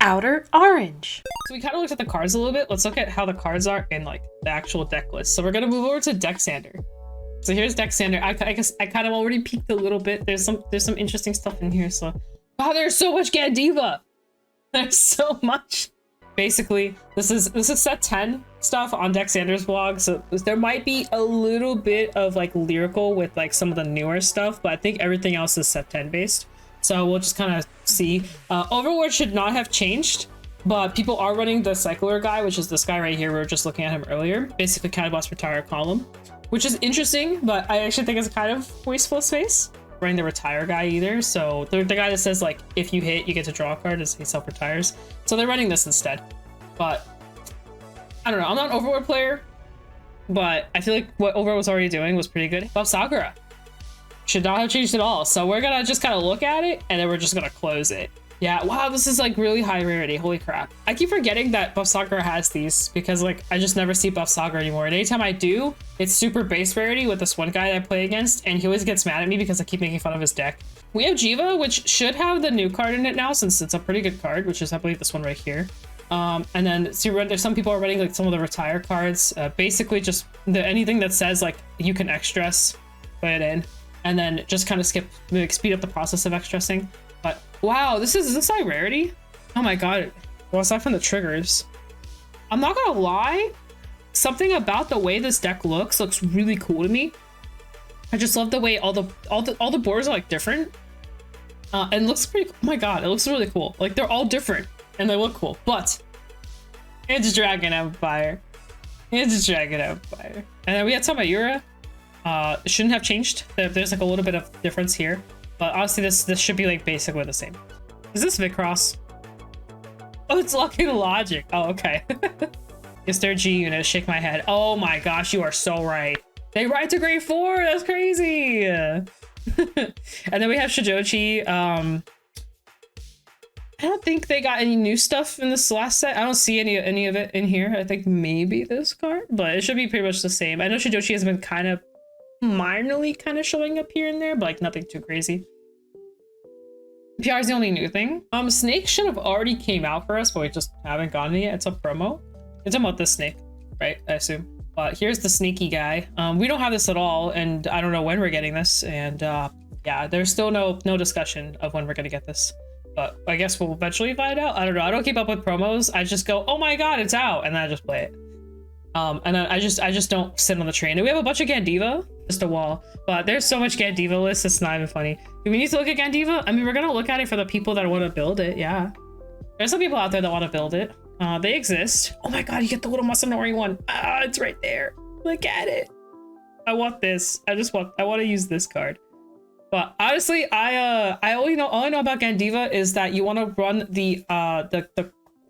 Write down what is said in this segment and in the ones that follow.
Outer Orange. So we kind of looked at the cards a little bit. Let's look at how the cards are in like the actual deck list. So we're gonna move over to Deck Sander. So here's Deck Sander. I guess I kind of already peeked a little bit. There's some interesting stuff in here. So wow, there's so much Gandiva. There's so much. Basically, this is set 10 stuff on Deck Sander's blog. So there might be a little bit of like lyrical with like some of the newer stuff, but I think everything else is set 10 based. So we'll just kind of see. Overwatch should not have changed, but people are running the Cycler guy, which is this guy right here. We were just looking at him earlier. Basically, kind of boss retire column, which is interesting, but I actually think it's kind of wasteful of space. Running the retire guy either. So the guy that says like, if you hit, you get to draw a card as he self-retires. So they're running this instead. But I don't know. I'm not an Overwatch player, but I feel like what Overwatch was already doing was pretty good. Buff Sakura should not have changed at all. So we're gonna just kind of look at it and then we're just gonna close it. Yeah, wow, this is like really high rarity. Holy crap. I keep forgetting that Buff Sakura has these because like I just never see Buff Sakura anymore. And anytime I do, it's super base rarity with this one guy that I play against, and he always gets mad at me because I keep making fun of his deck. We have Jiva, which should have the new card in it now since it's a pretty good card, which is I believe this one right here. And then see, there's some people are running like some of the retire cards. Basically just anything that says like you can X-dress, put it in, and then just kind of speed up the process of X-dressing. But wow, is this high rarity? Oh my god. Well, aside from the triggers, I'm not gonna lie, something about the way this deck looks really cool to me. I just love the way all the boards are like different. And looks pretty, oh my god, it looks really cool. Like they're all different and they look cool, but it's Dragon Empire. It's Dragon Empire. And then we had Tamayura. It shouldn't have changed. There's like a little bit of difference here. But honestly, this should be like basically the same. Is this Vicross? Oh, it's Lucky Logic. Oh, okay. It's their G unit. Shake my head. Oh my gosh, you are so right. They ride to grade 4. That's crazy. And then we have Shijochi. I don't think they got any new stuff in this last set. I don't see any of it in here. I think maybe this card, but it should be pretty much the same. I know Shijochi has been kind of minorly kind of showing up here and there, but like nothing too crazy. PR is the only new thing. Snake should have already came out for us, but we just haven't gotten it yet. It's a promo. It's about this snake, right? I assume. But here's the sneaky guy. We don't have this at all, and I don't know when we're getting this. And yeah, there's still no discussion of when we're gonna get this. But I guess we'll eventually find out. I don't know. I don't keep up with promos. I just go, oh my god, it's out, and then I just play it. And then I just don't sit on the train. And we have a bunch of Gandiva, just a wall, but there's so much Gandiva list, it's not even funny. Do we need to look at Gandiva? I mean, we're gonna look at it for the people that want to build it. Yeah, there's some people out there that want to build it. They exist. Oh my god, you get the little Masanori one. Ah, it's right there. Look at it. I want this. I want to use this card. But honestly, I all I know about Gandiva is that you want to run the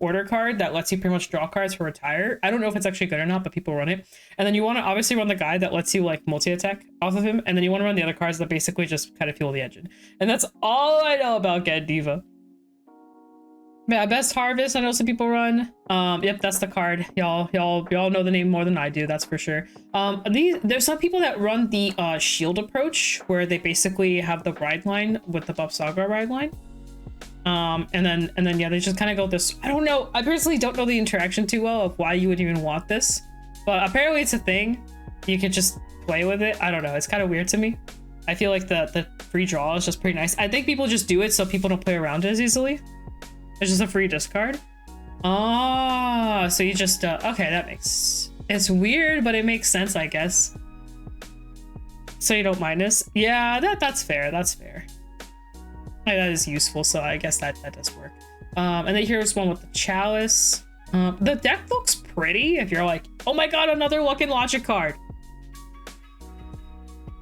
order card that lets you pretty much draw cards for retire. I don't know if it's actually good or not, but people run it. And then you want to obviously run the guy that lets you like multi-attack off of him. And then you want to run the other cards that basically just kind of fuel the engine. And that's all I know about Gandiva. Yeah, Best Harvest, I know some people run. Yep, that's the card. Y'all know the name more than I do, that's for sure. There's some people that run the shield approach, where they basically have the ride line with the Buff Saga ride line. And then yeah, they just kind of go this. I don't know. I personally don't know the interaction too well of why you would even want this, but apparently it's a thing. You could just play with it. I don't know. It's kind of weird to me. I feel like the free draw is just pretty nice. I think people just do it so people don't play around as easily. It's just a free discard. Oh, so you just okay, that makes, it's weird, but it makes sense, I guess. So you don't mind this? Yeah, that's fair. That's fair. That is useful, so I guess that does work. And then here's one with the chalice. The deck looks pretty if you're like, oh my god, another Luck and Logic card.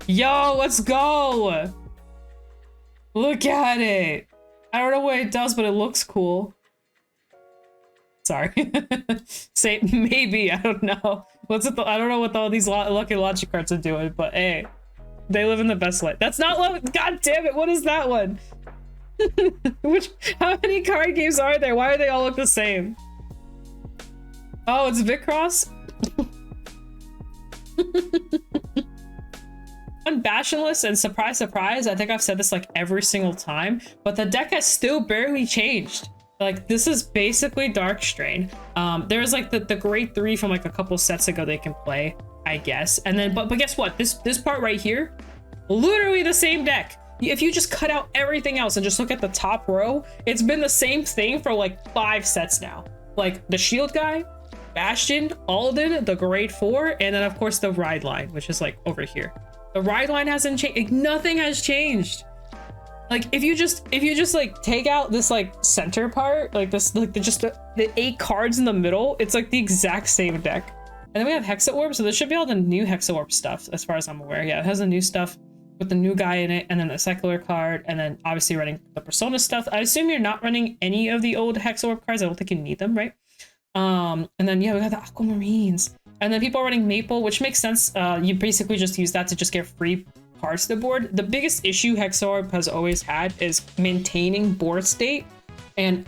Yo, let's go. Look at it. I don't know what it does, but it looks cool. Sorry. Say maybe, I don't know. I don't know what all these Luck and Logic cards are doing, but hey, they live in the best light. That's not love. God damn it, what is that one? How many card games are there? Why do they all look the same? Oh, it's Vicross? Unbashionless and surprise, surprise. I think I've said this like every single time, but the deck has still barely changed. Like this is basically Dark Strain. There's like the grade 3 from like a couple sets ago they can play, I guess. And then but guess what? This part right here, literally the same deck. If you just cut out everything else and just look at the top row, it's been the same thing for like 5 sets now. Like the Shield guy, Bastion, Alden, the grade 4, and then of course the Ride line, which is like over here. The Ride line hasn't changed. Like, nothing has changed. Like if you just like take out this like center part, like this, like the 8 cards in the middle, it's like the exact same deck. And then we have Hexa Orb, so this should be all the new Hexa Orb stuff as far as I'm aware. Yeah, it has the new stuff with the new guy in it, and then the secular card, and then obviously running the Persona stuff. I assume you're not running any of the old Hexa Orb cards. I don't think you need them, right? And then yeah, we got the Aquamarines, and then people are running Maple, which makes sense. You basically just use that to just get free cards to the board. The biggest issue Hexa Orb has always had is maintaining board state, and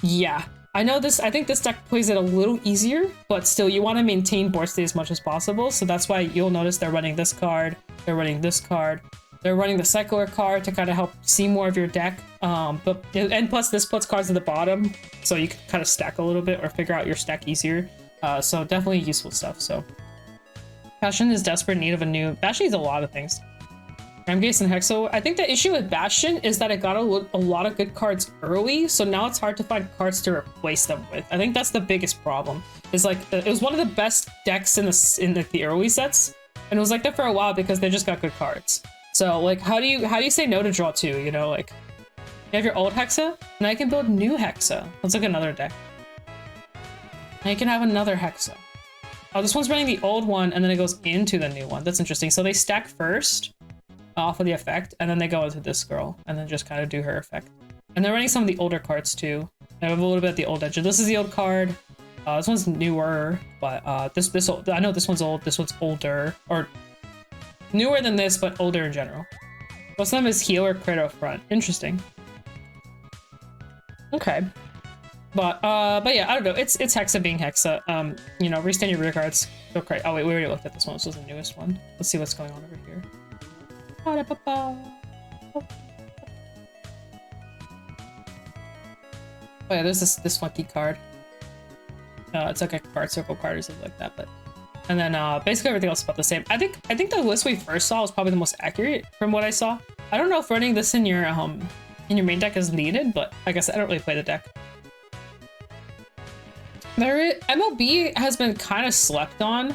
yeah, I know this. I think this deck plays it a little easier, but still, you want to maintain board state as much as possible. So that's why you'll notice they're running this card. They're running this card. They're running the secular card to kind of help see more of your deck. And plus this puts cards at the bottom, so you can kind of stack a little bit or figure out your stack easier. So definitely useful stuff. So Bastion is desperate need of a new. Bastion needs a lot of things. Ramgate and Hexo. I think the issue with Bastion is that it got a lot of good cards early, so now it's hard to find cards to replace them with. I think that's the biggest problem. Is like it was one of the best decks in the early sets. And it was like that for a while because they just got good cards. So like, how do you say no to draw 2? You know, like you have your old Hexa, and I can build new Hexa. Let's look at another deck. Now you can have another Hexa. Oh, this one's running the old one, and then it goes into the new one. That's interesting. So they stack first off of the effect, and then they go into this girl, and then just kind of do her effect. And they're running some of the older cards too. They have a little bit at the old edge. This is the old card. This one's newer, but this old, I know this one's old. This one's older, or newer than this, but older in general. Most of them is healer, crit up front. Interesting. Okay, but yeah, I don't know. It's Hexa being Hexa. You know, restand your rear cards. Okay. Oh wait, we already looked at this one. This was the newest one. Let's see what's going on over here. Oh yeah, there's this funky card. It's like a card circle card or something like that, but and then basically everything else is about the same. I think the list we first saw was probably the most accurate from what I saw. I don't know if running this in your main deck is needed, but like I said, I don't really play the deck. MLB has been kind of slept on.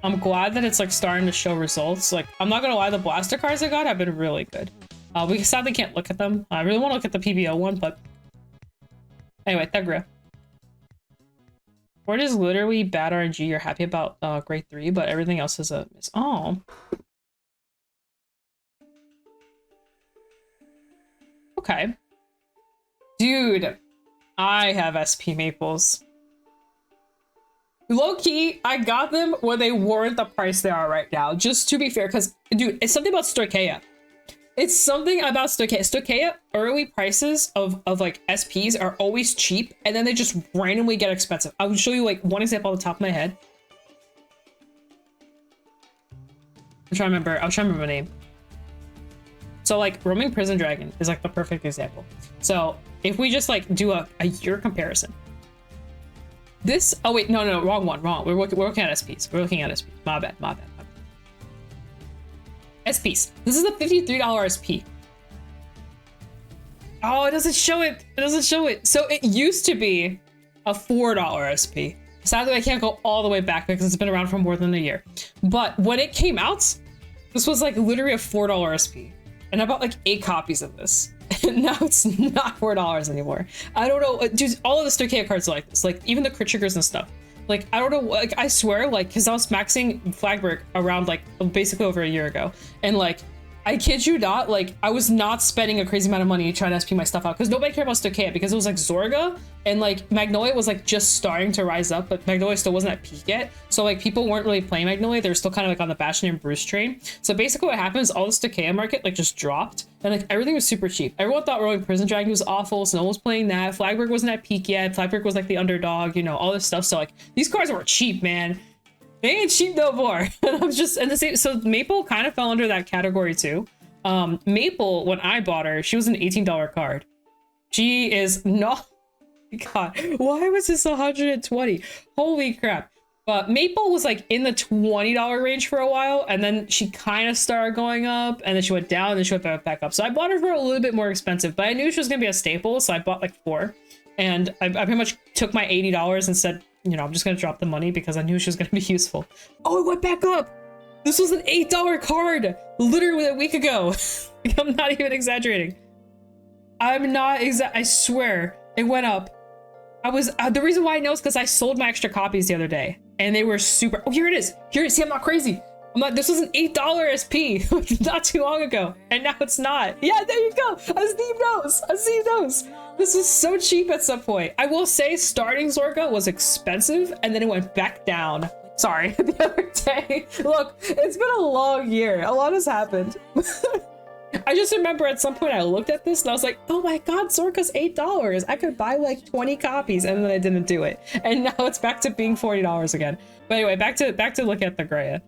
I'm glad that it's like starting to show results. Like I'm not gonna lie, the blaster cards I got have been really good. We sadly can't look at them. I really want to look at the PBO one, but anyway, Tegra. Word is literally bad RNG. You're happy about grade 3, but everything else is a miss. Oh. Okay. Dude, I have SP Maples. Low-key, I got them when they weren't the price they are right now. Just to be fair, because, dude, it's something about Stochiea. It's something about Stochiea. Stochiea early prices of like SPs are always cheap, and then they just randomly get expensive. I'll show you like one example on the top of my head. I'm trying to remember. I was trying to remember the name. So like Roaming Prison Dragon is like the perfect example. So if we just like do a year comparison. This, oh wait, no, wrong one, wrong. We're looking at SPs. We're looking at SPs. My bad. SPs. This is a $53 SP. Oh, it doesn't show it. It doesn't show it. So it used to be a $4 SP. Sadly, I can't go all the way back because it's been around for more than a year. But when it came out, this was like literally a $4 SP. And I bought like 8 copies of this. And now it's not $4 anymore. I don't know. Dude, all of the Stochiea cards are like this. Like even the crit triggers and stuff. Like, I don't know, like, I swear, like, because I was maxing Flagbreak around, like, basically over a year ago. And, like, I kid you not, like, I was not spending a crazy amount of money trying to SP my stuff out. Because nobody cared about Stochiea, because it was, like, Zorga. And, like, Magnolia was, like, just starting to rise up. But Magnolia still wasn't at peak yet. So, like, people weren't really playing Magnolia. They were still kind of, like, on the Bastion and Bruce train. So, basically what happened is all the Stochiea market, like, just dropped. And, like, everything was super cheap. Everyone thought Roaming Prison Dragon was awful, so no one was playing that. Flagbreak wasn't at peak yet. Flagbreak was, like, the underdog, you know, all this stuff. So, like, these cards were cheap, man. They ain't cheap no more. And I'm just, and the same, so Maple kind of fell under that category, too. Maple, when I bought her, she was an $18 card. She is not, God, why was this 120? Holy crap. But Maple was like in the $20 range for a while, and then she kind of started going up, and then she went down, and then she went back up. So I bought her for a little bit more expensive, but I knew she was gonna be a staple, so I bought like 4. And I pretty much took my $80 and said, you know, I'm just gonna drop the money because I knew she was gonna be useful. Oh, it went back up! This was an $8 card literally a week ago. Like, I'm not even exaggerating. I'm not I swear it went up. I was the reason why I know is because I sold my extra copies the other day and they were super. Oh, here it is. Here it is. See, I'm not crazy. I'm not. This was an $8 SP not too long ago, and now it's not. Yeah, there you go. I see those. This was so cheap at some point. I will say starting Zorka was expensive, and then it went back down. Sorry, the other day. Look, it's been a long year. A lot has happened. I just remember at some point I looked at this and I was like, oh my god, Zorka's $8. I could buy like 20 copies, and then I didn't do it. And now it's back to being $40 again. But anyway, back to look at the Greya.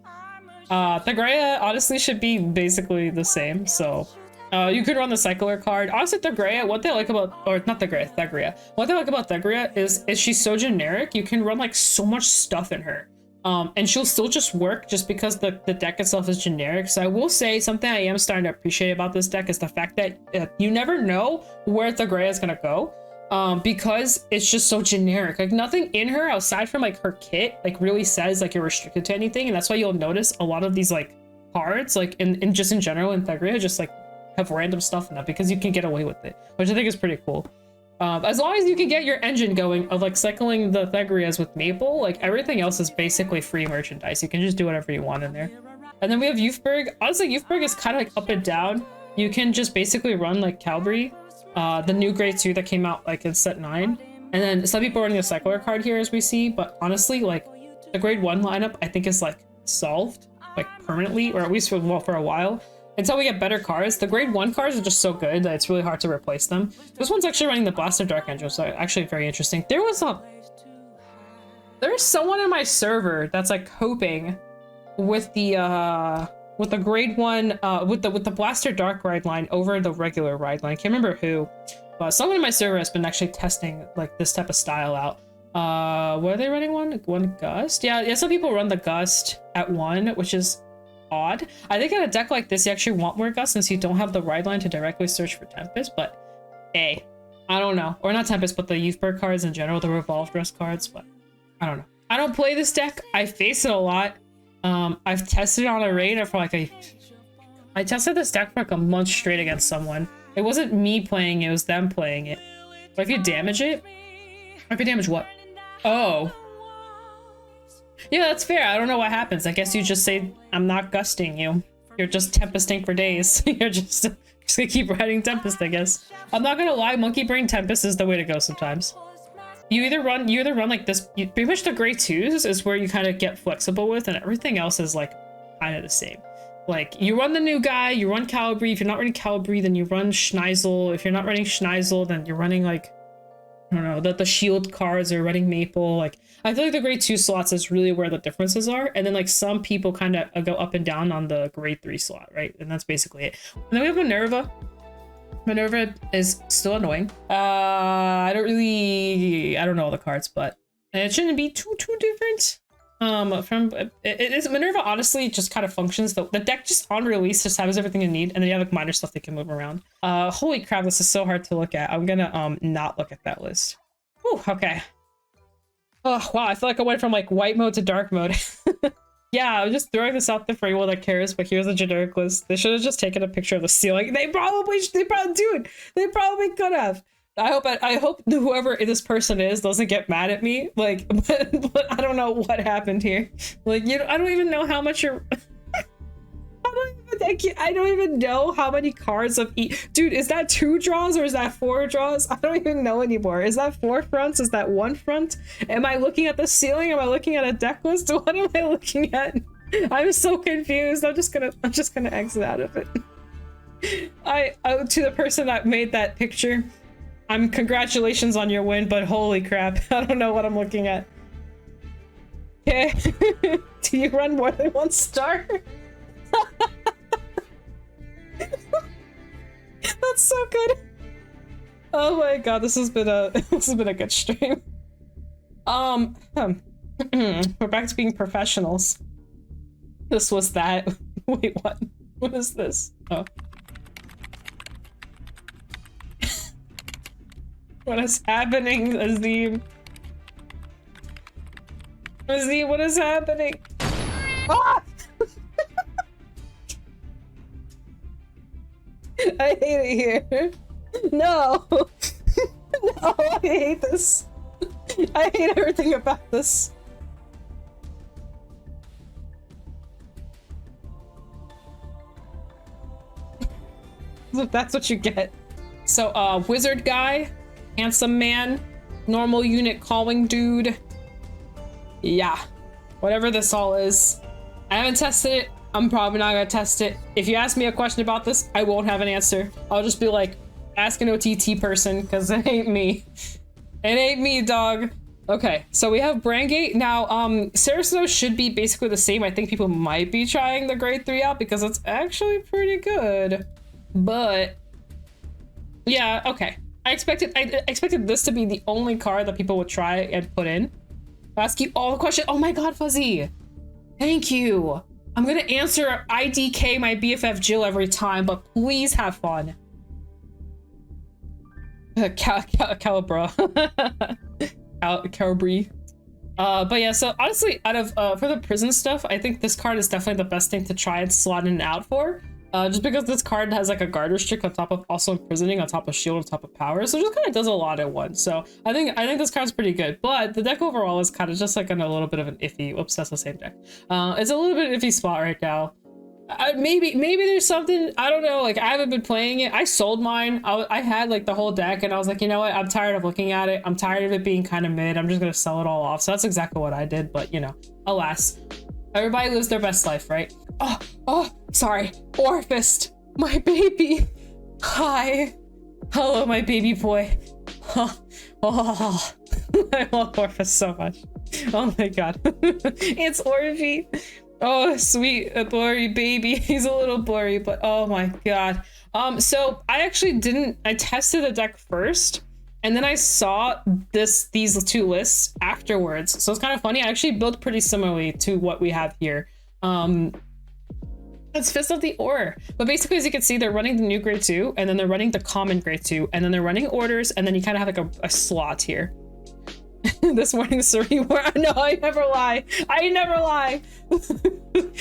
The Greya honestly should be basically the same. So you could run the Cycler card. Honestly, the Greya, what they like about, or not the Greya, Thegria. What they like about Thegria is she's so generic. You can run like so much stuff in her. And she'll still just work just because the deck itself is generic. So I will say something I am starting to appreciate about this deck is the fact that you never know where the Greya is gonna go, because it's just so generic. Like nothing in her outside from like her kit like really says like you're restricted to anything, and that's why you'll notice a lot of these like cards like in just in general in Thegria just like have random stuff in that because you can get away with it, which I think is pretty cool. As long as you can get your engine going of like cycling the Thegrias with Maple, like everything else is basically free merchandise. You can just do whatever you want in there. And then we have Youthberg. Honestly, Youthberg is kind of like up and down. You can just basically run like Calvary, the new grade 2 that came out like in set 9. And then some people are running a Cycler card here as we see, but honestly, like the grade 1 lineup I think is like solved like permanently, or at least for a while. Until we get better cards. The grade 1 cards are just so good that it's really hard to replace them. This one's actually running the Blaster Dark Angel, so actually very interesting. There's someone in my server that's like hoping with the grade 1 with the Blaster Dark ride line over the regular ride line. I can't remember who, but someone in my server has been actually testing like this type of style out. What are they running? One Gust? Yeah, some people run the Gust at 1, which is odd. I think in a deck like this you actually want more Gust since you don't have the ride line to directly search for Tempest, but hey, I don't know. Or not Tempest, but the Youthberg cards in general, the Revolved Dress cards, but I don't know. I don't play this deck. I face it a lot. I've tested it on a raid for like I tested this deck for like a month straight against someone. It wasn't me playing it, it was them playing it. But if you damage it, if you damage what? Oh. Yeah, that's fair. I don't know what happens. I guess you just say, I'm not gusting you. You're just Tempesting for days. You're just gonna keep riding Tempest, I guess. I'm not gonna lie, Monkey Brain Tempest is the way to go sometimes. You either run like this, pretty much the grade 2s is where you kind of get flexible with, and everything else is like kind of the same. Like, you run the new guy, you run Calibri. If you're not running Calibri, then you run Schneisel. If you're not running Schneisel, then you're running like, I don't know, the shield cards or running Maple. Like, I feel like the grade 2 slots is really where the differences are. And then like some people kind of go up and down on the grade 3 slot, right? And that's basically it. And then we have Minerva. Minerva is still annoying. I don't know all the cards, but it shouldn't be too different. Minerva honestly just kind of functions. The deck just on release just has everything you need, and then you have like minor stuff that can move around. Holy crap, this is so hard to look at. I'm gonna not look at that list. Whew, okay. Oh wow, I feel like I went from like white mode to dark mode. Yeah, I'm just throwing this out there for anyone that cares, but here's a generic list. They should have just taken a picture of the ceiling. They probably could have. I hope whoever this person is doesn't get mad at me. Like, but I don't know what happened here. Like, I don't even know how much you're. I don't even know how many cards of each. Dude, is that 2 draws or is that 4 draws? I don't even know anymore. Is that 4 fronts? Is that 1 front? Am I looking at the ceiling? Am I looking at a deck list? What am I looking at? I'm so confused. I'm just gonna exit out of it. To the person that made that picture, congratulations on your win, but holy crap, I don't know what I'm looking at. Okay. Do you run more than 1 star? That's so good. Oh my god, this has been a this has been a good stream. We're back to being professionals. This was that. Wait, what? What is this? Oh. What is happening, Azim? Azim, what is happening? Ah! I hate it here. No! No, I hate this. I hate everything about this. That's what you get. So, wizard guy, handsome man, normal unit calling dude. Yeah, whatever this all is. I haven't tested it. I'm probably not gonna test it. If you ask me a question about this, I won't have an answer. I'll just be like, ask an OTT person, because it ain't me. It ain't me, dog. Okay, so we have Brandt Gate. Now, Sarasino should be basically the same. I think people might be trying the grade 3 out because it's actually pretty good. But yeah, okay. I expected this to be the only card that people would try and put in. I'll ask you all the questions. Oh my god, Fuzzy. Thank you. I'm gonna answer IDK my BFF Jill every time, but please have fun. Calibra. Calibri. But yeah, so honestly, out of for the prison stuff, I think this card is definitely the best thing to try and slot in and out for. Just because this card has like a guard restrict on top of also imprisoning, on top of shield, on top of power, so it just kind of does a lot at once. So I think this card's pretty good, but the deck overall is kind of just like in a little bit of an iffy. Oops, that's the same deck. It's a little bit iffy spot right now. Maybe there's something, I don't know, like I haven't been playing it. I sold mine. I had like the whole deck and I was like, you know what, I'm tired of looking at it. I'm tired of it being kind of mid. I'm just gonna sell it all off. So that's exactly what I did, but you know, alas, everybody lives their best life, right? Oh, sorry. Orphist, my baby. Hi. Hello, my baby boy. Oh, I love Orphist so much. Oh my god. It's Orphy. Oh, sweet, blurry baby. He's a little blurry, but oh my god. So I actually I tested the deck first, and then I saw these two lists afterwards. So it's kind of funny. I actually built pretty similarly to what we have here. It's Fist of the Ore. But basically, as you can see, they're running the new grade 2, and then they're running the common grade 2, and then they're running orders, and then you kind of have like a slot here. This morning, Suri, no, I never lie. I never lie.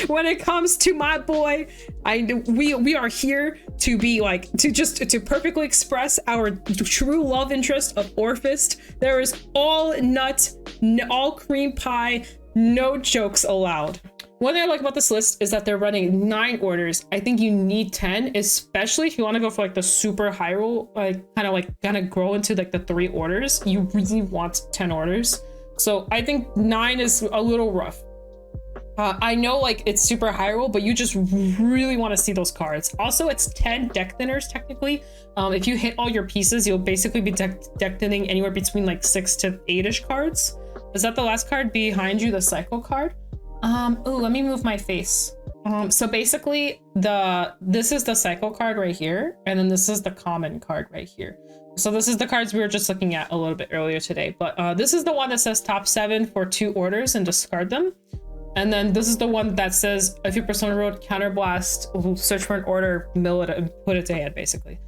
When it comes to my boy, we are here to be like, to perfectly express our true love interest of Orphist. There is all nut, all cream pie, no jokes allowed. One thing I like about this list is that they're running 9 orders. I think you need 10, especially if you want to go for like the super high roll, like kind of grow into like the 3 orders. You really want 10 orders. So I think 9 is a little rough. I know like it's super high roll, but you just really want to see those cards. Also, it's 10 deck thinners technically. If you hit all your pieces, you'll basically be deck thinning anywhere between like 6 to 8-ish cards. Is that the last card behind you, the cycle card? Oh, let me move my face. So basically this is the cycle card right here, and then this is the common card right here. So this is the cards we were just looking at a little bit earlier today, but this is the one that says top 7 for 2 orders and discard them. And then this is the one that says if your persona wrote counterblast, search for an order, mill it and put it to hand basically.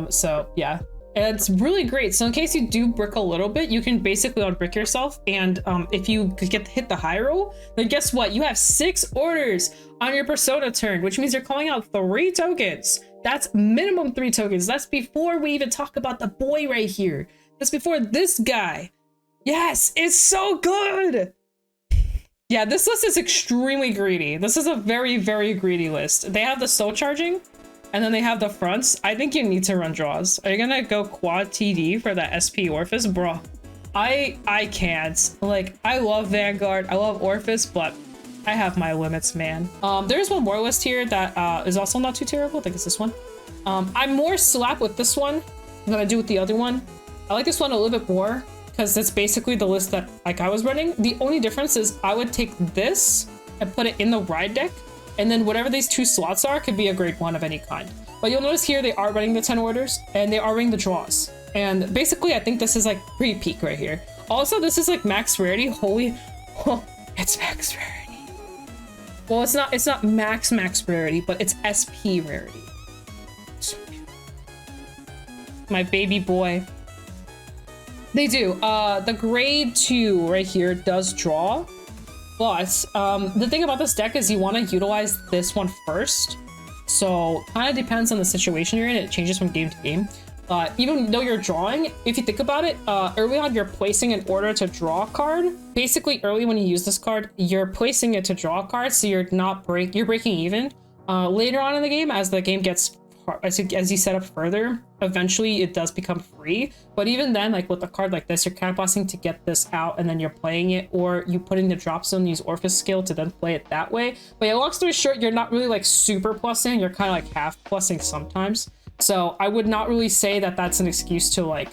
So yeah. And it's really great. So in case you do brick a little bit, you can basically unbrick yourself. And if you hit the high roll, then guess what? You have 6 orders on your persona turn, which means you're calling out 3 tokens. That's minimum 3 tokens. That's before we even talk about the boy right here. That's before this guy. Yes, it's so good. Yeah, this list is extremely greedy. This is a very, very greedy list. They have the soul charging. And then they have the fronts. I think you need to run draws. Are you gonna go quad TD for that SP Orphis? Bro, I can't. Like, I love Vanguard, I love Orphis, but I have my limits, man. There's one more list here that is also not too terrible. I think it's this one. I'm more slap with this one than I do with the other one. I like this one a little bit more because it's basically the list that like I was running. The only difference is I would take this and put it in the ride deck, and then whatever these 2 slots are could be a grade 1 of any kind. But you'll notice here they are running the 10 orders and they are running the draws. And basically, I think this is like pre-peak right here. Also, this is like max rarity. Holy, oh, it's max rarity. Well, it's not max rarity, but it's SP rarity. My baby boy. They do. The grade 2 right here does draw. But the thing about this deck is you want to utilize this one first. So kind of depends on the situation you're in. It changes from game to game. Even though you're drawing, if you think about it, early on you're placing an order to draw a card. Basically, early when you use this card, you're placing it to draw a card, so you're breaking even. Later on in the game, as the game gets as you set up further, eventually it does become free. But even then, like with a card like this, you're counterblessing to get this out and then you're playing it, or you put in the drop zone, use Orpheus skill to then play it that way. But yeah, long story short, you're not really like super plussing, you're kind of like half plussing sometimes. So I would not really say that that's an excuse to like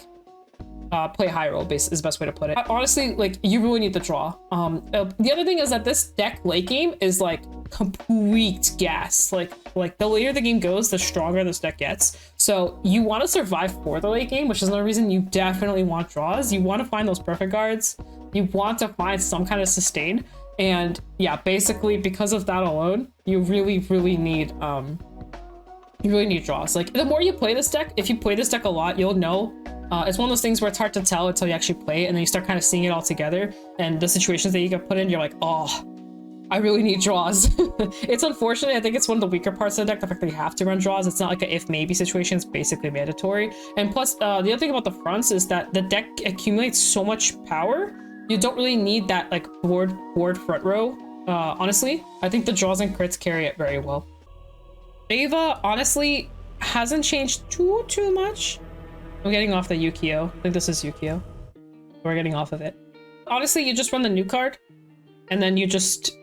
play high roll base is the best way to put it. Honestly, like you really need the draw. The other thing is that this deck late game is like complete gas. Like the later the game goes, the stronger this deck gets. So you want to survive for the late game, which is another reason you definitely want draws. You want to find those perfect guards. You want to find some kind of sustain. And yeah, basically because of that alone, you really need draws. Like the more you play this deck, if you play this deck a lot, you'll know. It's one of those things where it's hard to tell until you actually play it, and then you start kind of seeing it all together. And the situations that you get put in, you're like, oh, I really need draws. It's unfortunate. I think it's one of the weaker parts of the deck, the fact that you have to run draws. It's not like a if-maybe situation. It's basically mandatory. And plus, the other thing about the fronts is that the deck accumulates so much power. You don't really need that like board front row. Honestly, I think the draws and crits carry it very well. Ava, honestly, hasn't changed too much. I'm getting off the Yukio. I think this is Yukio. We're getting off of it. Honestly, you just run the new card, and then you just...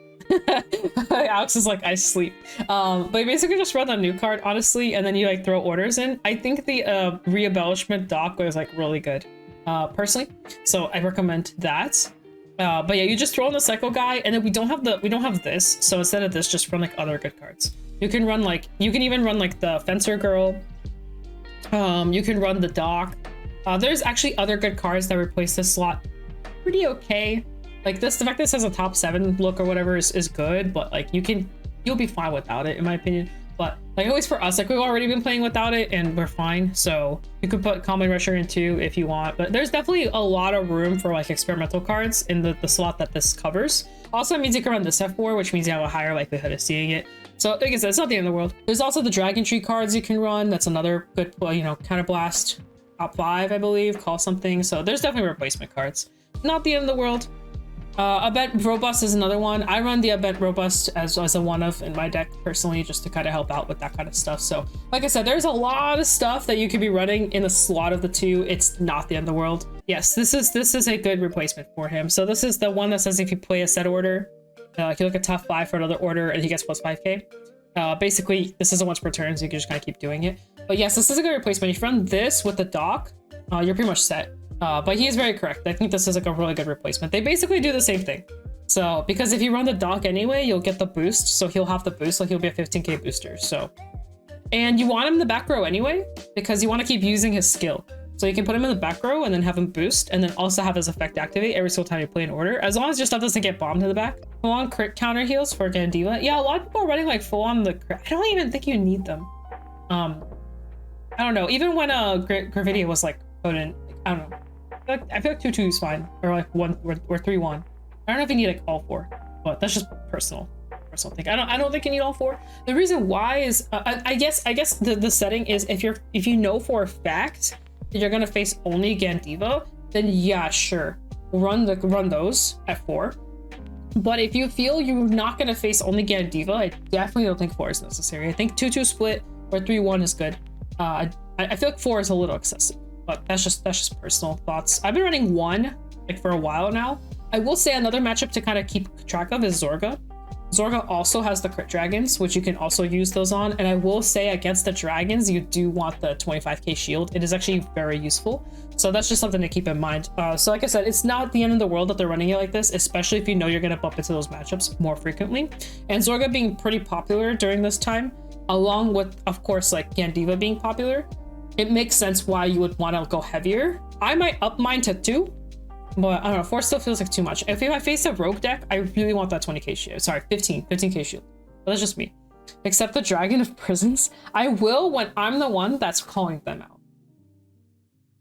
Alex is like, I sleep. But you basically just run the new card, honestly, and then you like throw orders in. I think the re-embellishment dock was like really good, personally. So I recommend that. But yeah, you just throw in the cycle guy, and then we don't have this. So instead of this, just run like other good cards. You can run like, you can even run like the Fencer Girl. You can run the dock. There's actually other good cards that replace this slot pretty okay. Like this, the fact that this has a top 7 look or whatever is good, but like you'll be fine without it in my opinion. But like always for us, like we've already been playing without it and we're fine. So you could put Common Rusher in too if you want, but there's definitely a lot of room for like experimental cards in the slot that this covers. Also, it means you can run this F4, which means you have a higher likelihood of seeing it. So like I said, it's not the end of the world. There's also the Dragon Tree cards you can run. That's another good, you know, Counterblast top 5, I believe, call something. So there's definitely replacement cards. Not the end of the world. Abet Robust is another one. I run the Abet Robust as a one of in my deck personally, just to kind of help out with that kind of stuff. So like I said, there's a lot of stuff that you could be running in the slot of the two. It's not the end of the world. Yes, this is a good replacement for him. So this is the one that says if you play a set order, if you look at top 5 for another order and he gets plus 5k. Basically, this is a once per turn, so you can just kind of keep doing it. But yes, this is a good replacement. If you run this with the dock, you're pretty much set. But he is very correct. I think this is like a really good replacement. They basically do the same thing. So, because if you run the dock anyway, you'll get the boost. So he'll have the boost, so he'll be a 15k booster. So, and you want him in the back row anyway, because you want to keep using his skill. So you can put him in the back row and then have him boost, and then also have his effect activate every single time you play an order, as long as your stuff doesn't get bombed in the back. Full-on crit counter heals for Gandiva. Yeah, a lot of people are running like full-on the crit. I don't even think you need them. I don't know. Even when Gravidia was like potent, I don't know. I feel like 2/2 is fine, or like 1 or 3/1. I don't know if you need like all 4, but that's just personal thing. I don't think you need all 4. The reason why is I guess the setting is if you know for a fact that you're gonna face only Gandiva, then yeah, sure, run those at 4. But if you feel you're not gonna face only Gandiva, I definitely don't think 4 is necessary. I think 2/2 split or 3/1 is good. I feel like 4 is a little excessive. But that's just personal thoughts. I've been running 1 like for a while now. I will say another matchup to kind of keep track of is Zorga. Zorga also has the crit dragons, which you can also use those on. And I will say against the dragons, you do want the 25k shield. It is actually very useful. So that's just something to keep in mind. So like I said, it's not the end of the world that they're running it like this, especially if you know you're going to bump into those matchups more frequently. And Zorga being pretty popular during this time, along with, of course, like Gandiva being popular, it makes sense why you would want to go heavier. I might up mine to 2, but I don't know, 4 still feels like too much. If I face a rogue deck, I really want that 20k shield. Sorry, 15k shield. But that's just me. Except the Dragon of Prisons. I will when I'm the one that's calling them out.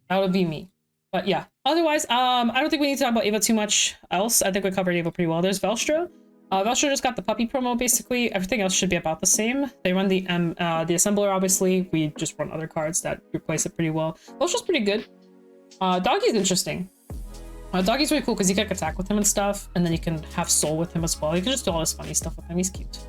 That would be me. But yeah, otherwise, I don't think we need to talk about Ava too much else. I think we covered Ava pretty well. There's Velstra. Velstra just got the puppy promo, basically. Everything else should be about the same. They run the assembler, obviously. We just run other cards that replace it pretty well. Velstra's pretty good. Doggy's interesting. Doggy's really cool because you can attack with him and stuff, and then you can have soul with him as well. You can just do all this funny stuff with him. He's cute.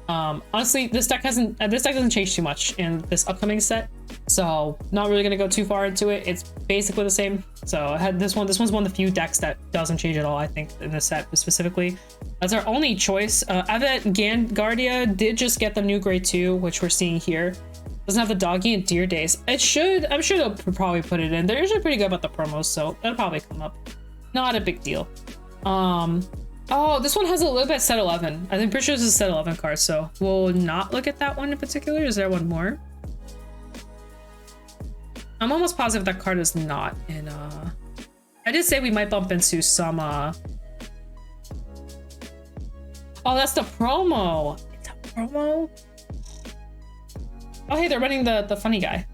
Honestly, this deck doesn't change too much in this upcoming set, so not really gonna go too far into it. It's basically the same. So I had this one's one of the few decks that doesn't change at all, I think, in this set specifically. That's our only choice. Avant-Gardia did just get the new grade 2, which we're seeing here. Doesn't have the Doggy and Deer Days. It should. I'm sure they'll probably put it in. They're usually pretty good about the promos, so that'll probably come up. Not a big deal. Oh, this one has a little bit set 11. I'm pretty sure this is a set 11 card, so we'll not look at that one in particular. Is there one more? I'm almost positive that card is not in, I did say we might bump into some, oh, that's the promo. It's a promo? Oh, hey, they're running the funny guy.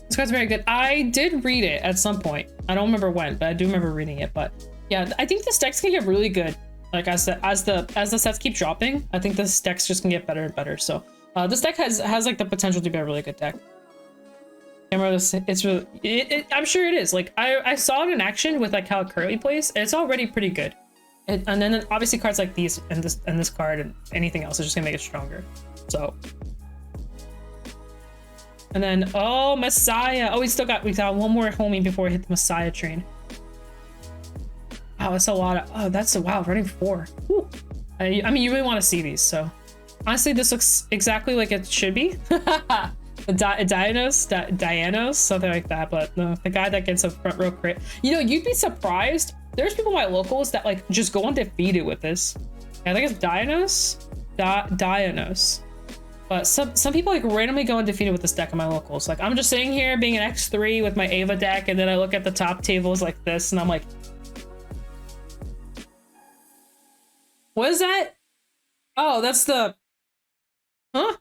This card's very good. I did read it at some point. I don't remember when, but I do remember reading it, but yeah, I think this deck's gonna get really good. Like as the sets keep dropping, I think this deck's just gonna get better and better. So this deck has like the potential to be a really good deck. It's really, I'm sure it is. Like I saw it in action with like how it currently plays. And it's already pretty good. And then obviously cards like these and this card and anything else is just gonna make it stronger. So. And then oh, Messiah. Oh, we got one more homie before we hit the Messiah train. Wow, that's a lot of, oh, that's a, wow, running 4. Whew. I mean, you really want to see these, so. Honestly, this looks exactly like it should be. Dianos, something like that, but no, the guy that gets a front row crit. You know, you'd be surprised. There's people in my locals that like just go undefeated with this. I think it's Dianos. But some people like randomly go undefeated with this deck in my locals. Like I'm just sitting here being an X3 with my Ava deck, and then I look at the top tables like this, and I'm like, what is that? Oh, that's the, huh?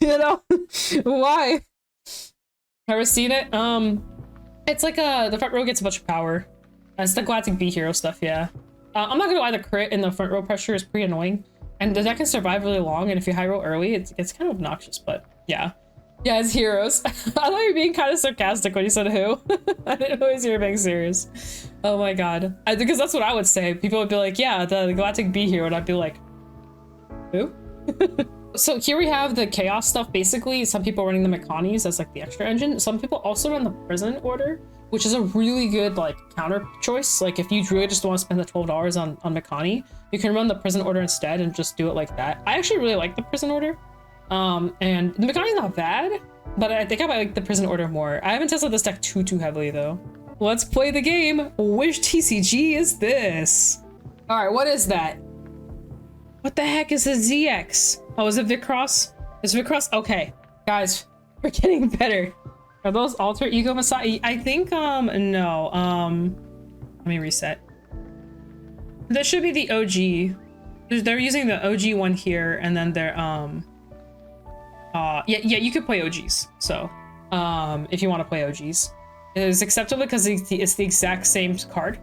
You know, why? Ever seen it? It's like the front row gets a bunch of power. It's the Galactic B hero stuff, yeah. I'm not gonna lie, the crit in the front row pressure is pretty annoying, and the deck can survive really long. And if you high roll early, it's kind of obnoxious, but yeah. Yeah, it's heroes. I thought you were being kind of sarcastic when you said who. I didn't always hear you being serious. Oh my god. Because that's what I would say. People would be like, yeah, the Galactic B hero, and I'd be like, who? So here we have the chaos stuff. Basically, some people running the Mechanies as like the extra engine. Some people also run the prison order, which is a really good like counter choice. Like if you really just want to spend the $12 on Mechani, you can run the prison order instead and just do it like that. I actually really like the prison order. And the Mechani's not bad, but I think I might like the prison order more. I haven't tested this deck too heavily though. Let's play the game. Which TCG is this? All right, what is that? What the heck is a ZX? Oh, is it Vicross? Is Vicross? Okay, guys, we're getting better. Are those alter ego Messiah? I think, no. Let me reset. That should be the OG. They're using the OG one here, and then they're, yeah, you could play OGs. So, if you want to play OGs. It is acceptable because it's the exact same card.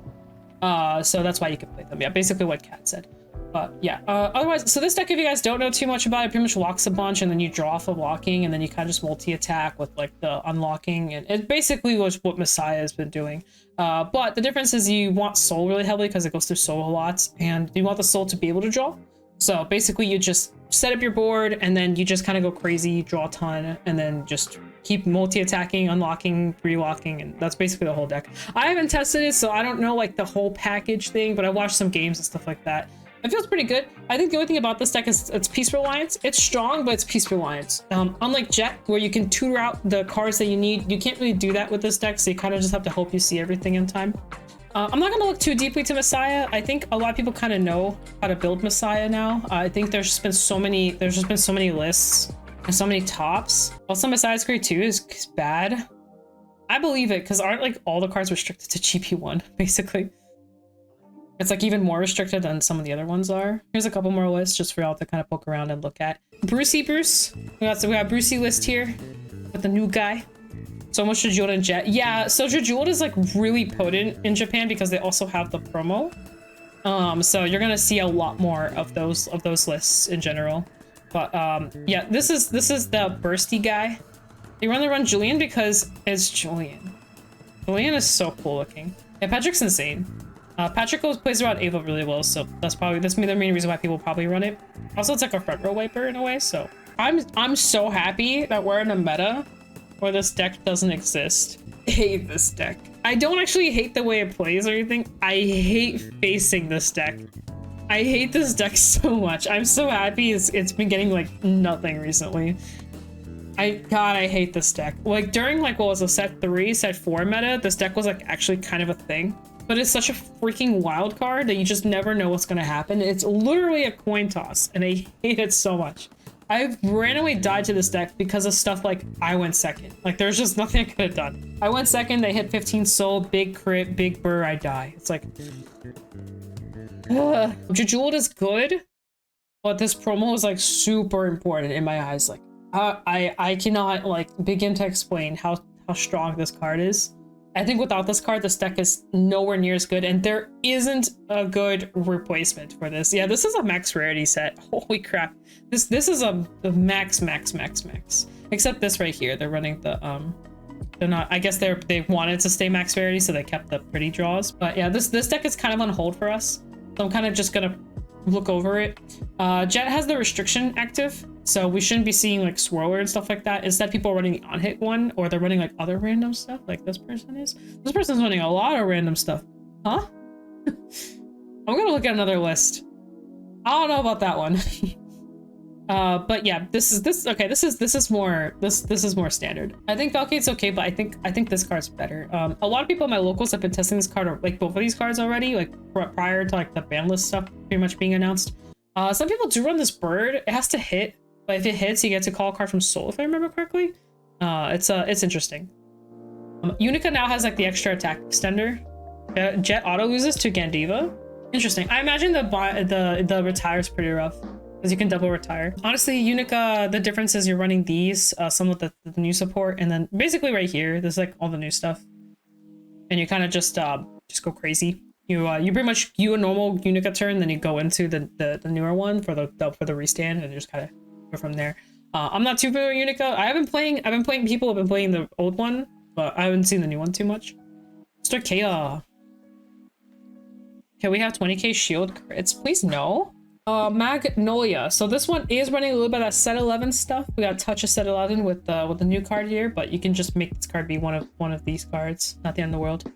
So that's why you can play them. Yeah, basically what Kat said. But yeah, otherwise, so this deck, if you guys don't know too much about it, pretty much locks a bunch, and then you draw off of locking, and then you kind of just multi-attack with like the unlocking, and it basically was what Messiah has been doing. But the difference is you want soul really heavily because it goes through soul a lot, and you want the soul to be able to draw. So basically you just set up your board, and then you just kind of go crazy, draw a ton, and then just keep multi-attacking, unlocking, relocking, and that's basically the whole deck. I haven't tested it, so I don't know like the whole package thing, but I watched some games and stuff like that. It feels pretty good. I think the only thing about this deck is it's Peace Reliance. It's strong, but it's Peace Reliance. Unlike Jet, where you can tutor out the cards that you need, you can't really do that with this deck, so you kind of just have to hope you see everything in time. I'm not going to look too deeply to Messiah. I think a lot of people kind of know how to build Messiah now. I think there's just been so many lists There's so many tops. Also, besides grade 2 is bad. I believe it, because aren't like all the cards restricted to GP1, basically? It's like even more restricted than some of the other ones are. Here's a couple more lists just for y'all to kind of poke around and look at. Brucey Bruce. We got Brucey list here with the new guy. So much Jejuled and Jet. Yeah, so Jejuled is like really potent in Japan because they also have the promo. So you're gonna see a lot more of those lists in general. But yeah, this is the bursty guy. They run Julian because it's Julian. Julian is so cool looking. Yeah, Patrick's insane. Patrick plays around Ava really well, so that's the main reason why people probably run it. Also, it's like a front row wiper in a way, so I'm so happy that we're in a meta where this deck doesn't exist. I hate this deck. I don't actually hate the way it plays or anything. I hate facing this deck. I hate this deck so much. I'm so happy it's been getting like nothing recently. God, I hate this deck. Like during like what was a set 3, set 4 meta, this deck was like actually kind of a thing. But it's such a freaking wild card that you just never know what's gonna happen. It's literally a coin toss, and I hate it so much. I've randomly died to this deck because of stuff like I went second. Like there's just nothing I could have done. I went second, they hit 15 soul, big crit, big burr, I die. It's like, Jejuled is good, but this promo is like super important in my eyes. Like I cannot like begin to explain how strong this card is. I think without this card, this deck is nowhere near as good, and there isn't a good replacement for this. Yeah, this is a max rarity set. Holy crap. This is a max. Except this right here. They're running the they're not, I guess they wanted to stay max rarity, so they kept the pretty draws. But yeah, this deck is kind of on hold for us. So I'm kind of just gonna look over it. Jet has the restriction active, so we shouldn't be seeing like Swirler and stuff like that. Instead, people are running the on-hit one, or they're running like other random stuff like this person is. This person's running a lot of random stuff. Huh? I'm gonna look at another list. I don't know about that one. But yeah, this is more standard. I think Valkate's okay, but I think this card's better. A lot of people in my locals have been testing this card, or like both of these cards already, like prior to like the ban list stuff pretty much being announced. Some people do run this bird. It has to hit, but if it hits, you get to call a card from Soul, if I remember correctly. It's interesting. Unica now has like the extra attack extender. Jet auto loses to Gandiva. Interesting. I imagine the retire is pretty rough, because you can double retire. Honestly, Unica, the difference is you're running these, some of the new support, and then basically right here, there's like all the new stuff. And you kind of just go crazy. You pretty much a normal Unica turn, then you go into the newer one for the restand, and you just kind of go from there. I'm not too familiar with Unica. People have been playing the old one, but I haven't seen the new one too much. Stochiea. Okay, we have 20k shield crits. Please no. Magnolia. So this one is running a little bit of that set 11 stuff. We got touch of set 11 with the new card here, but you can just make this card be one of these cards. Not the end of the world.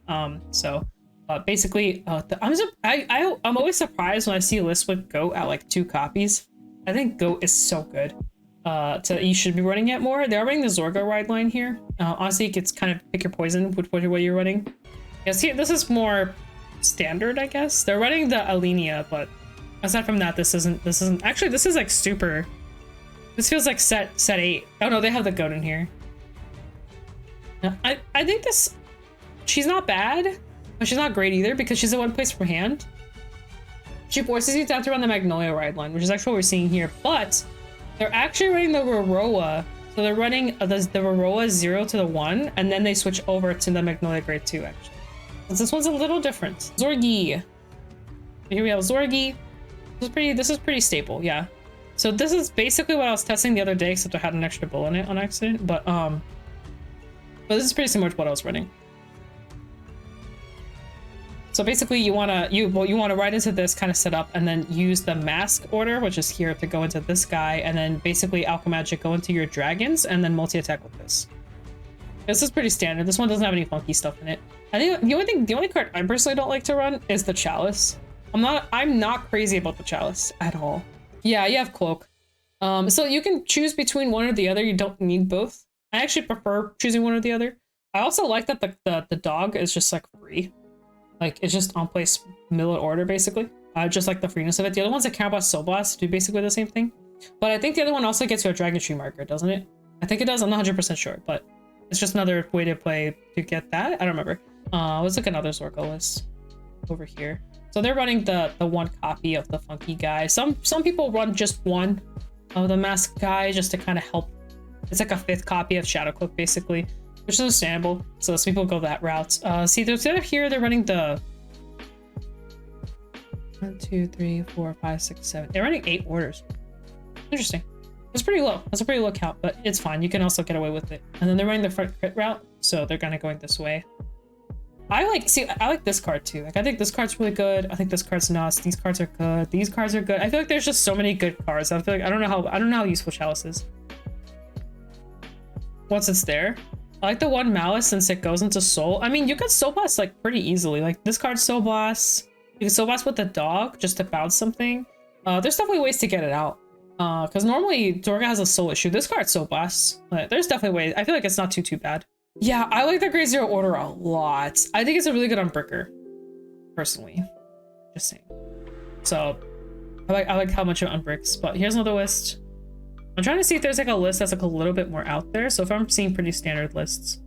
Basically, I'm always surprised when I see a list with Goat at like 2 copies. I think Goat is so good. You should be running it more. They're running the Zorga ride line here. Honestly, you could kind of pick your poison with what you're running. Yes, here this is more standard, I guess. They're running the Alenia, but aside from that, this isn't actually, this is like super. This feels like set 8. Oh no, they have the Goat in here. I think this, she's not bad, but she's not great either, because she's at 1 place per hand. She forces you to have to run the Magnolia ride line, which is actually what we're seeing here, but they're actually running the Roroa. So they're running the Roroa 0 to the 1, and then they switch over to the Magnolia grade 2 actually. This one's a little different. Zorgi. Here we have Zorgi. This is pretty stable, yeah. So this is basically what I was testing the other day, except I had an extra bull in it on accident. But this is pretty similar to what I was running. So basically, you wanna ride into this kind of setup, and then use the mask order, which is here, to go into this guy, and then basically Alchemagic go into your dragons, and then multi-attack with this. This is pretty standard. This one doesn't have any funky stuff in it. I think the only card I personally don't like to run is the Chalice. I'm not crazy about the Chalice at all. Yeah, you have Cloak. So you can choose between one or the other. You don't need both. I actually prefer choosing one or the other. I also like that the dog is just like free. Like it's just on place middle order basically. I just like the freeness of it. The other ones that care about Soul Blast do basically the same thing. But I think the other one also gets you a Dragon Tree marker, doesn't it? I think it does. I'm not 100% sure, but it's just another way to play to get that. I don't remember. Let's look at another Zorka list over here. So they're running the one copy of the funky guy. Some people run just one of the mask guy just to kind of help. It's like a 5th copy of Shadow Cloak basically, which is understandable. So some people go that route. See, there's here they're running the 1, 2, 3, 4, 5, 6, 7. They're running 8 orders. Interesting. It's pretty low. That's a pretty low count, but it's fine. You can also get away with it. And then they're running the front crit route, so they're kind of going this way. I like this card too. Like, I think this card's really good. I think this card's nuts. These cards are good. These cards are good. I feel like there's just so many good cards. I feel like I don't know how useful Chalice is. Once it's there, I like the one Malice since it goes into Soul. I mean, you can Soul Blast like pretty easily. Like this card's Soul Blast. You can Soul Blast with the dog just to bounce something. There's definitely ways to get it out. Because normally Zorka has a soul issue. This card's Soul Blast. But there's definitely ways. I feel like it's not too bad. Yeah, I like the Grade 0 order a lot. I think it's a really good Unbreaker, personally. Just saying. So I like how much it unbricks. But here's another list. I'm trying to see if there's like a list that's like a little bit more out there. So if I'm seeing pretty standard lists.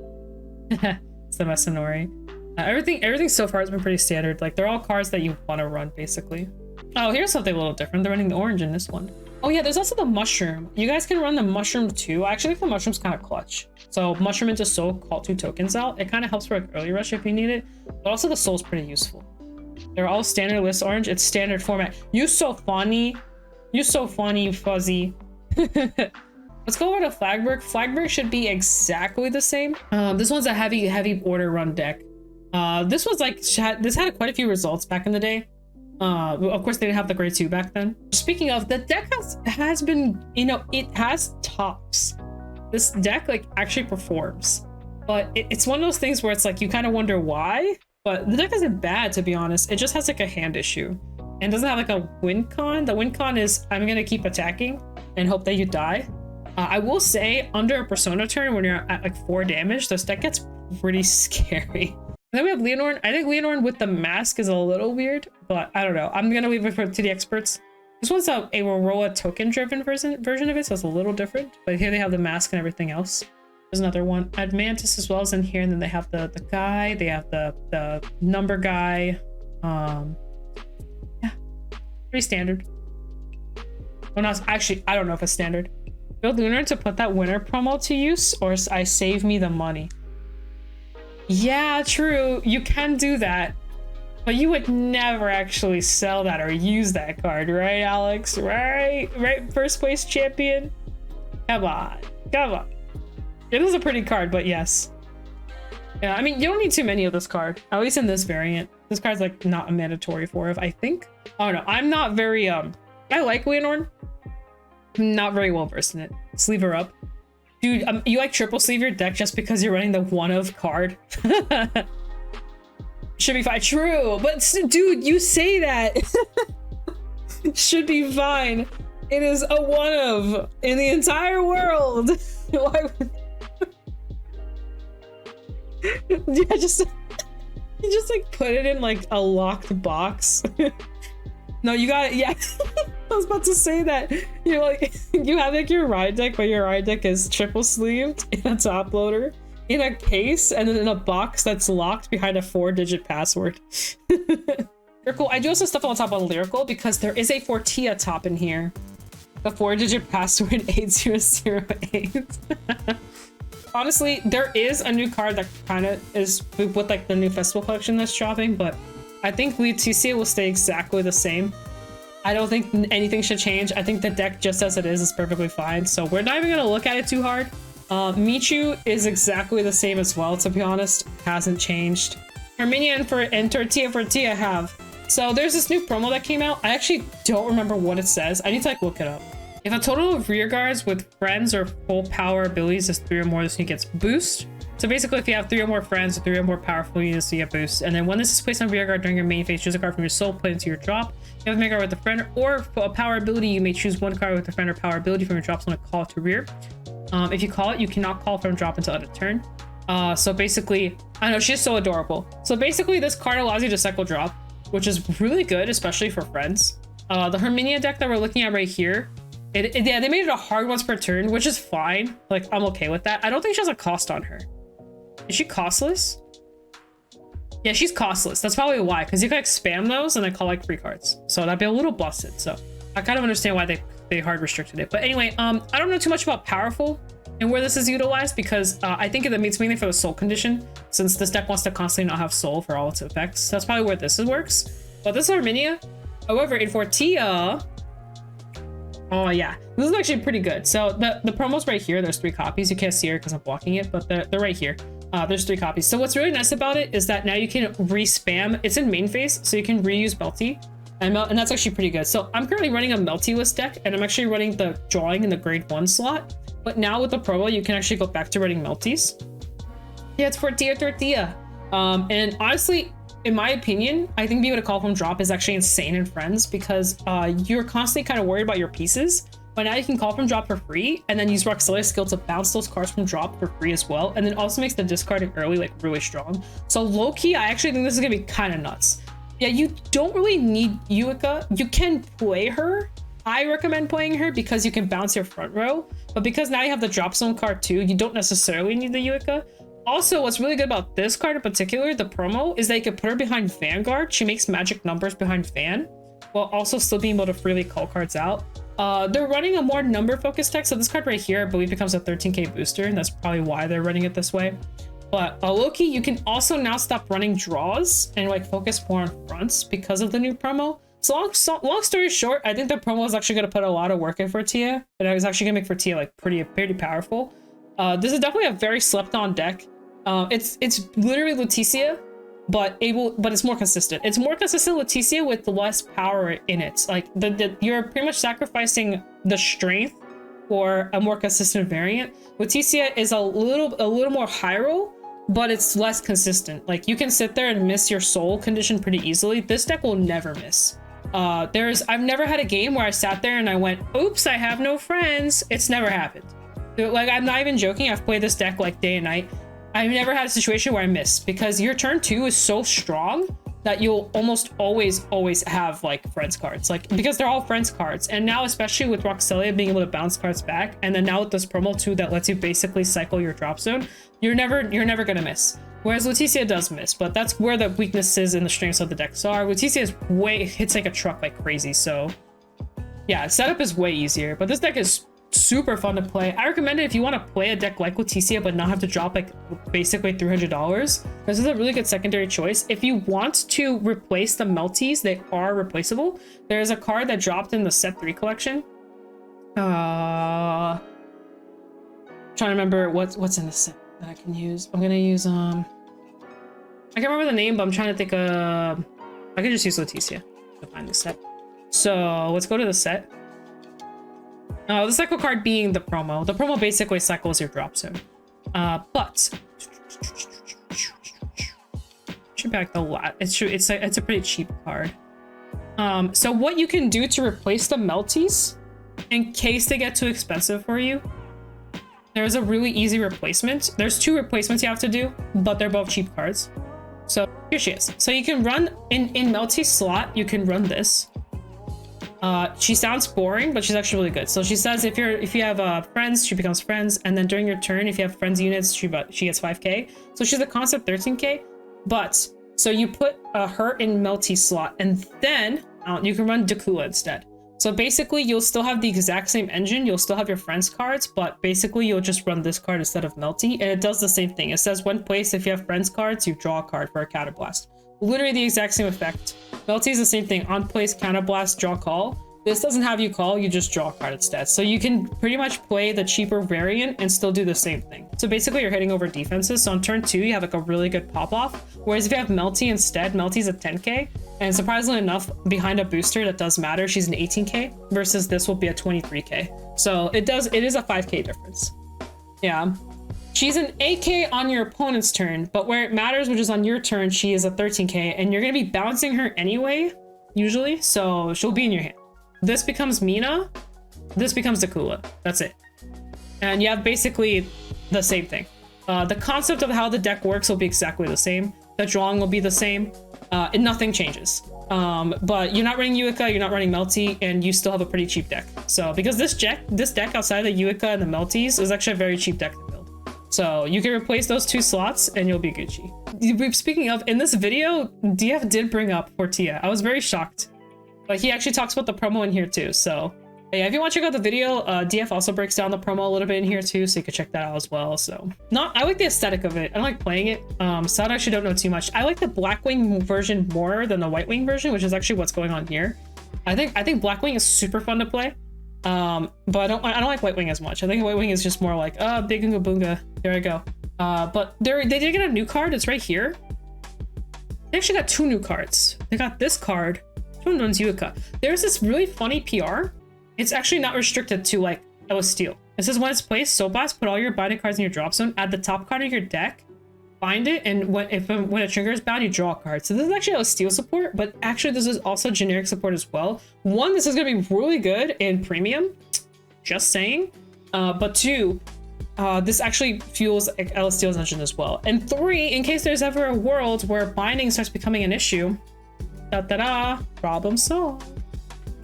It's the Messinori. Everything so far has been pretty standard. Like they're all cards that you want to run basically. Oh, here's something a little different. They're running the orange in this one. Oh yeah, there's also the mushroom. You guys can run the mushroom too. I actually think the mushroom's kind of clutch. So mushroom into soul, call 2 tokens out. It kind of helps for like early rush if you need it. But also the soul's pretty useful. They're all standard list orange. It's standard format. You so funny. You so funny, Fuzzy. Let's go over to Flagberg. Flagberg should be exactly the same. This one's a heavy order run deck. This was like, this had quite a few results back in the day. Of course they didn't have the grade 2 back then. Speaking of, the deck has been, you know, it has tops. This deck like actually performs, but it's one of those things where it's like you kind of wonder why, but the deck isn't bad, to be honest. It just has like a hand issue and doesn't have like a win con. The win con is I'm gonna keep attacking and hope that you die. I will say under a persona turn when you're at like 4 damage, this deck gets pretty scary. And then we have Leonorn. I think Leonorn with the mask is a little weird, but I don't know. I'm gonna leave it to the experts. This one's a Aurora token driven version of it, so it's a little different. But here they have the mask and everything else. There's another one. Admantis as well as in here, and then they have the guy. They have the number guy. Yeah, pretty standard. Well, not actually. I don't know if it's standard. Build Lunar to put that winner promo to use, or I save me the money. Yeah, true. You can do that. But you would never actually sell that or use that card, right, Alex? Right? Right? First place champion? Come on. Come on. It is a pretty card, but yes. Yeah, I mean, you don't need too many of this card. At least in this variant. This card's like not a mandatory for it, I think. Oh no, I'm not very, I like Leonorn. I'm not very well versed in it. Sleeve her up. Dude, you like triple sleeve your deck just because you're running the one of card? Should be fine. True, but dude, you say that. Should be fine. It is a one of in the entire world. Why would... Yeah, just you just like put it in like a locked box. No, you got it. Yeah, I was about to say that. You're like, you have like your ride deck, but your ride deck is triple sleeved in a top loader, in a case, and then in a box that's locked behind a 4-digit password. Lyrical. I do also stuff on top on Lyrical because there is a Fortia top in here. The 4-digit password 8008. Honestly, there is a new card that kind of is with like the new festival collection that's dropping, but I think Stochiea will stay exactly the same. I don't think anything should change. I think the deck just as it is perfectly fine. So we're not even gonna look at it too hard. Michu is exactly the same as well, to be honest. Hasn't changed. Armenia and Tortilla for Tia have. So there's this new promo that came out. I actually don't remember what it says. I need to like look it up. If a total of rear guards with friends or full power abilities is 3 or more, this unit gets boost. So basically, if you have 3 or more friends or 3 or more powerful units, you get boost. And then when this is placed on rear guard during your main phase, choose a card from your soul, put it into your drop. If you have a main guard with a friend or a power ability, you may choose 1 card with a friend or power ability from your drops on a call to rear. If you call it, you cannot call from drop until end of turn. So basically, I know she's so adorable. So basically, this card allows you to cycle drop, which is really good, especially for friends. The Herminia deck that we're looking at right here Yeah, they made it a hard once per turn, which is fine. Like, I'm okay with that. I don't think she has a cost on her. Is she costless? Yeah, she's costless. That's probably why, because you can like spam those and then collect free cards. So that'd be a little busted. So I kind of understand why they hard restricted it. But anyway, I don't know too much about powerful and where this is utilized, because I think that means mainly for the soul condition, since this deck wants to constantly not have soul for all its effects. That's probably where this works. But this is Arminia. However, in Fortia, oh yeah, this is actually pretty good. So the promo's right here. There's 3 copies. You can't see her because I'm blocking it, but they're right here. There's 3 copies. So what's really nice about it is that now you can re-spam. It's in main phase, so you can reuse Melty. And that's actually pretty good. So I'm currently running a Melty-less deck, and I'm actually running the drawing in the grade 1 slot. But now with the promo, you can actually go back to running Melties. Yeah, it's Fortia Tortilla. And honestly, in my opinion, I think being able to call from drop is actually insane in Friends, because you're constantly kind of worried about your pieces. But now you can call from drop for free, and then use Roxelia's skill to bounce those cards from drop for free as well. And then also makes the discarding early like really strong. So low key, I actually think this is gonna be kind of nuts. Yeah, you don't really need Uica. You can play her. I recommend playing her because you can bounce your front row. But because now you have the drop zone card too, you don't necessarily need the Uica. Also, what's really good about this card in particular, the promo, is that you can put her behind Vanguard. She makes magic numbers behind Van, while also still being able to freely call cards out. They're running a more number focused deck, so this card right here I believe becomes a 13k booster, and that's probably why they're running it this way. But low-key, you can also now stop running draws and like focus more on fronts because of the new promo. So long story short, I think the promo is actually going to put a lot of work in for Tia, and it's actually going to make for Tia like pretty powerful. This is definitely a very slept on deck. It's literally Leticia, but it's more consistent. It's more consistent Leticia with less power in it. Like you're pretty much sacrificing the strength for a more consistent variant. Leticia is a little more high roll, but it's less consistent. Like you can sit there and miss your soul condition pretty easily. This deck will never miss. I've never had a game where I sat there and I went, oops, I have no friends. It's never happened. Like, I'm not even joking. I've played this deck like day and night. I've never had a situation where I missed, because your turn 2 is so strong that you'll almost always have like friends cards, like because they're all friends cards. And now, especially with Roxelia being able to bounce cards back, and then now with this promo too that lets you basically cycle your drop zone, you're never gonna miss. Whereas Leticia does miss, but that's where the weaknesses and the strengths of the decks are. Leticia hits like a truck like crazy. So yeah, setup is way easier, but this deck is super fun to play. I recommend it if you want to play a deck like Leticia but not have to drop like basically $300. This is a really good secondary choice. If you want to replace the Melties, they are replaceable. There's a card that dropped in the set 3 collection. Trying to remember what's in the set that I can use. I'm gonna use I can't remember the name, but I'm trying to think of I can just use Leticia to find the set. So let's go to the set. The cycle card being the promo. The promo basically cycles your drop zone. But should back the lot. It's a pretty cheap card. So what you can do to replace the Melties in case they get too expensive for you, there's a really easy replacement. There's 2 replacements you have to do, but they're both cheap cards. So here she is. So you can run in Melty's slot, you can run this. She sounds boring, but she's actually really good. So she says if you have friends, she becomes friends, and then during your turn, if you have friends units, she gets 5k. So she's a concept 13k. But so you put her in Melty's slot, and then you can run Dakula instead. So basically, you'll still have the exact same engine. You'll still have your friends cards, but basically you'll just run this card instead of Melty, and it does the same thing. It says when placed, if you have friends cards, you draw a card for a Counterblast. Literally the exact same effect. Melty is the same thing. On place, Counterblast, draw call. This doesn't have you call, you just draw a card instead. So you can pretty much play the cheaper variant and still do the same thing. So basically you're hitting over defenses. So on turn 2, you have like a really good pop-off. Whereas if you have Melty instead, Melty's at 10k. And surprisingly enough, behind a booster that does matter, she's an 18k versus this will be a 23k. So it is a 5k difference. Yeah. She's an 8k on your opponent's turn, but where it matters, which is on your turn, she is a 13k, and you're going to be bouncing her anyway, usually. So she'll be in your hand. This becomes Mina. This becomes Dakula. That's it. And you have basically the same thing. The concept of how the deck works will be exactly the same. The drawing will be the same. and nothing changes. But you're not running Uica, you're not running Melty, and you still have a pretty cheap deck. So because this deck outside of the Uica and the Melties is actually a very cheap deck to build. So you can replace those 2 slots and you'll be Gucci. Speaking of, in this video, DF did bring up Portia. I was very shocked. But he actually talks about the promo in here too. So yeah, if you want to check out the video, DF also breaks down the promo a little bit in here too, so you can check that out as well. So I like the aesthetic of it. I don't like playing it. So I actually don't know too much. I like the Blackwing version more than the Whitewing version, which is actually what's going on here. I think Blackwing is super fun to play. But I don't like Whitewing as much. I think Whitewing is just more like, big Unga Boonga. There I go. But they did get a new card. It's right here. They actually got 2 new cards. They got this card. Which one runs Uica? There's this really funny PR. It's actually not restricted to like Ella Steel. It says when it's placed, Soul Blast, put all your binding cards in your drop zone, add the top card of your deck, bind it, and when a trigger is bound, you draw a card. So this is actually Ella Steel support, but actually this is also generic support as well. 1, this is gonna be really good in premium, just saying. But 2, this actually fuels Ella Steel's engine as well. And 3, in case there's ever a world where binding starts becoming an issue, problem solved.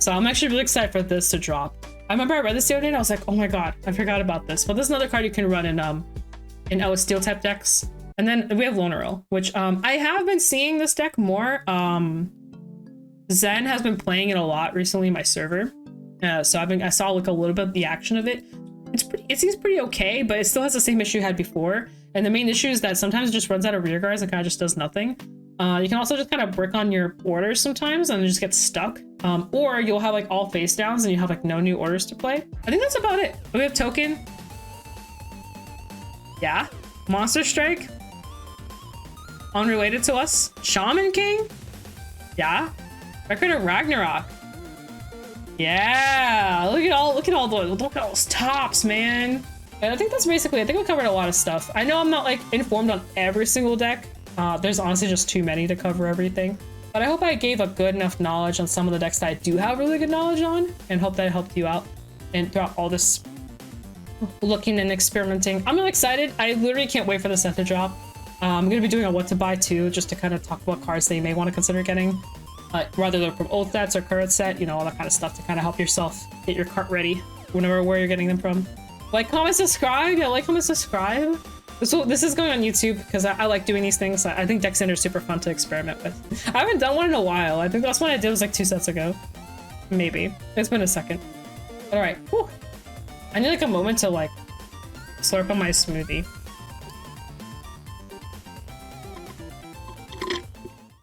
So I'm actually really excited for this to drop. I remember I read this the other day and I was like, oh my god, I forgot about this. But this is another card you can run in Ella Steel type decks. And then we have Loneril, which I have been seeing this deck more. Zen has been playing it a lot recently in my server. So I saw like a little bit of the action of it. It seems pretty okay, but it still has the same issue it had before. And the main issue is that sometimes it just runs out of rear guards and kind of just does nothing. You can also just kind of brick on your orders sometimes and it just gets stuck. Or you'll have like all face downs and you have like no new orders to play. I think that's about it. We have Token. Yeah. Monster Strike. Unrelated to us. Shaman King. Yeah. Record of Ragnarok. Yeah. Look at all those tops, man. And I think that's basically, I think we covered a lot of stuff. I know I'm not like informed on every single deck. There's honestly just too many to cover everything. But I hope I gave a good enough knowledge on some of the decks that I do have really good knowledge on, and hope that I helped you out and throughout all this looking and experimenting. I'm really excited. I literally can't wait for the set to drop. I'm going to be doing a what to buy too, just to kind of talk about cards that you may want to consider getting. Whether they're from old sets or current set, you know, all that kind of stuff to kind of help yourself get your cart ready where you're getting them from. Like, comment, subscribe. Yeah, like, comment, subscribe. This is going on YouTube because I like doing these things. I think Deck Sander is super fun to experiment with. I haven't done one in a while. I think that's one I did was like 2 sets ago. Maybe. It's been a second. All right. Whew. I need like a moment to like slurp on my smoothie.